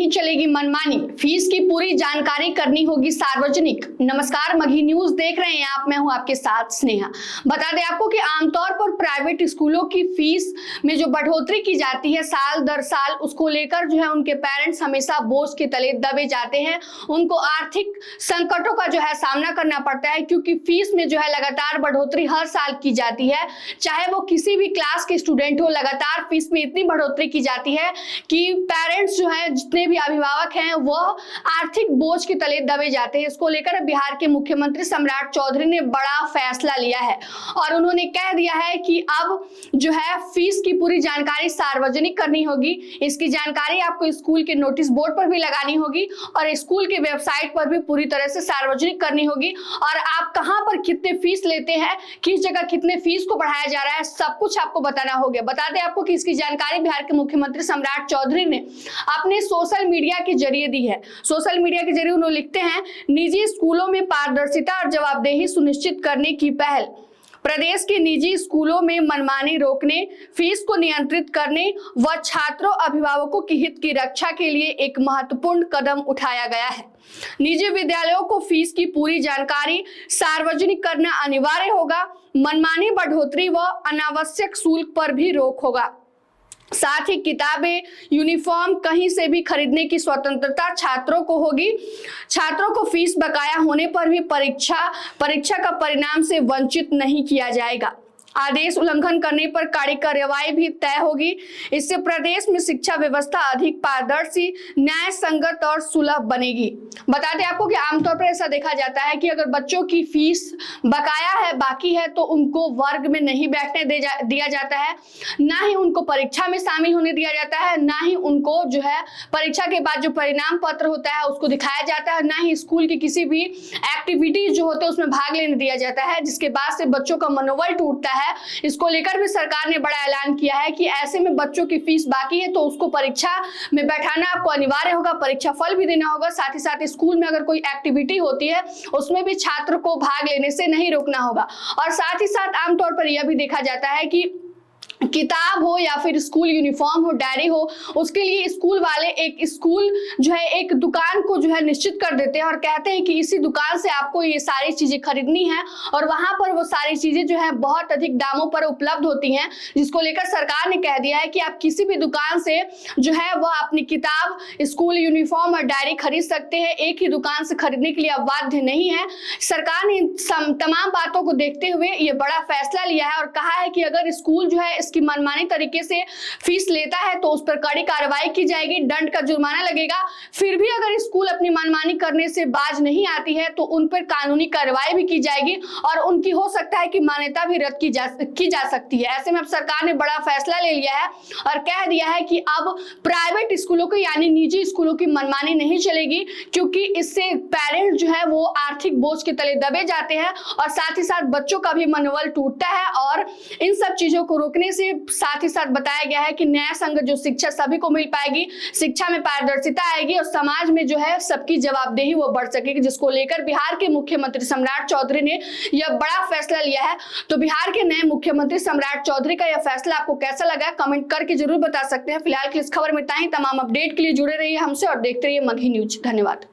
नहीं चलेगी मनमानी, फीस की पूरी जानकारी करनी होगी सार्वजनिक। नमस्कार, मगही न्यूज देख रहे हैं आप, मैं हूं आपके साथ स्नेहा। बता दें आपको कि आमतौर पर प्राइवेट स्कूलों की फीस में जो बढ़ोतरी की जाती है साल दर साल, उसको लेकर जो है उनके पेरेंट्स हमेशा बोझ के तले दबे जाते हैं। उनको आर्थिक संकटों का जो है सामना करना पड़ता है, क्योंकि फीस में जो है लगातार बढ़ोतरी हर साल की जाती है। चाहे वो किसी भी क्लास के स्टूडेंट हो, लगातार फीस में इतनी बढ़ोतरी की जाती है कि पेरेंट्स जो है, जितने भी अभिभावक हैं, वो आर्थिक बोझ के तले दबे जाते हैं। इसको लेकर बिहार के मुख्यमंत्री सम्राट चौधरी ने बड़ा फैसला लिया है और उन्होंने कह दिया है कि अब जो है फीस की पूरी जानकारी सार्वजनिक करनी होगी। इसकी जानकारी आपको स्कूल के नोटिस बोर्ड पर भी लगानी होगी और स्कूल के वेबसाइट पर भी पूरी तरह से सार्वजनिक करनी होगी। और आप कहां पर कितने फीस लेते हैं, किस जगह कितने फीस को बढ़ाया जा रहा है, सब कुछ आपको बताना होगा। बता दें आपको कि इसकी जानकारी बिहार के मुख्यमंत्री सम्राट चौधरी ने अपने सोशल मीडिया के जरिए दी है। सोशल मीडिया के जरिए उन्होंने लिखते हैं, निजी स्कूलों में पारदर्शिता और जवाबदेही सुनिश्चित करने की पहल। प्रदेश के निजी स्कूलों में मनमानी रोकने, फीस को नियंत्रित करने व छात्रों अभिभावकों के हित की रक्षा के लिए एक महत्वपूर्ण कदम उठाया गया है। निजी विद्यालयों को फीस की पूरी जानकारी सार्वजनिक करना अनिवार्य होगा। मनमानी बढ़ोतरी व अनावश्यक शुल्क पर भी रोक होगा। साथ ही किताबें, यूनिफॉर्म कहीं से भी खरीदने की स्वतंत्रता छात्रों को होगी। छात्रों को फीस बकाया होने पर भी परीक्षा का परिणाम से वंचित नहीं किया जाएगा। आदेश उल्लंघन करने पर कड़ी कार्रवाई भी तय होगी। इससे प्रदेश में शिक्षा व्यवस्था अधिक पारदर्शी, न्याय संगत और सुलभ बनेगी। बता दें आपको कि आमतौर पर ऐसा देखा जाता है कि अगर बच्चों की फीस बकाया है, बाकी है, तो उनको वर्ग में नहीं बैठने दिया जाता है, ना ही उनको परीक्षा में शामिल होने दिया जाता है, ना ही उनको जो है परीक्षा के बाद जो परिणाम पत्र होता है उसको दिखाया जाता है, ना ही स्कूल की किसी भी एक्टिविटी जो होते हैं उसमें भाग लेने दिया जाता है, जिसके बाद से बच्चों का मनोबल टूटता है। इसको लेकर भी सरकार ने बड़ा ऐलान किया है कि ऐसे में बच्चों की फीस बाकी है तो उसको परीक्षा में बैठाना आपको अनिवार्य होगा, परीक्षा फल भी देना होगा। साथ ही साथ स्कूल में अगर कोई एक्टिविटी होती है उसमें भी छात्र को भाग लेने से नहीं रोकना होगा। और साथ ही साथ आमतौर पर यह भी देखा जाता है कि किताब हो या फिर स्कूल यूनिफॉर्म हो, डायरी हो, उसके लिए स्कूल वाले एक दुकान को जो है निश्चित कर देते हैं और कहते हैं कि इसी दुकान से आपको ये सारी चीजें खरीदनी है और वहां पर वो सारी चीजें जो है बहुत अधिक दामों पर उपलब्ध होती हैं, जिसको लेकर सरकार ने कह दिया है कि आप किसी भी दुकान से जो है वह अपनी किताब, स्कूल यूनिफॉर्म और डायरी खरीद सकते हैं। एक ही दुकान से खरीदने के लिए अब बाध्य नहीं है। सरकार ने तमाम बातों को देखते हुए ये बड़ा फैसला लिया है और कहा है कि अगर स्कूल जो है इसकी मनमानी तरीके से फीस लेता है तो उस पर कड़ी कार्रवाई की जाएगी, दंड का जुर्माना लगेगा। फिर भी अगर स्कूल अपनी मनमानी करने से बाज नहीं आती है तो उन पर कानूनी कार्रवाई भी की जाएगी और उनकी हो सकता है कि मान्यता भी रद्द की जा सकती है। ऐसे में अब सरकार ने बड़ा फैसला ले लिया है और कह दिया है कि अब प्राइवेट स्कूलों को यानी निजी स्कूलों की मनमानी नहीं चलेगी, क्योंकि इससे पेरेंट्स जो है वो आर्थिक बोझ के तले दबे जाते हैं और साथ ही साथ बच्चों का भी मनोबल टूटता है। और इन सब चीजों को रोकने से साथ ही साथ बताया गया है कि न्याय संगत जो शिक्षा सभी को मिल पाएगी, शिक्षा में पारदर्शिता आएगी और समाज में जो है सबकी जवाबदेही वो बढ़ सकेगी, जिसको लेकर बिहार के मुख्यमंत्री सम्राट चौधरी ने यह बड़ा फैसला लिया है। तो बिहार के नए मुख्यमंत्री सम्राट चौधरी का यह फैसला आपको कैसा लगा, कमेंट करके जरूर बता सकते हैं। फिलहाल की इस खबर में इतना ही। तमाम अपडेट के लिए जुड़े रहिए हमसे और देखते रहिए मगही न्यूज। धन्यवाद।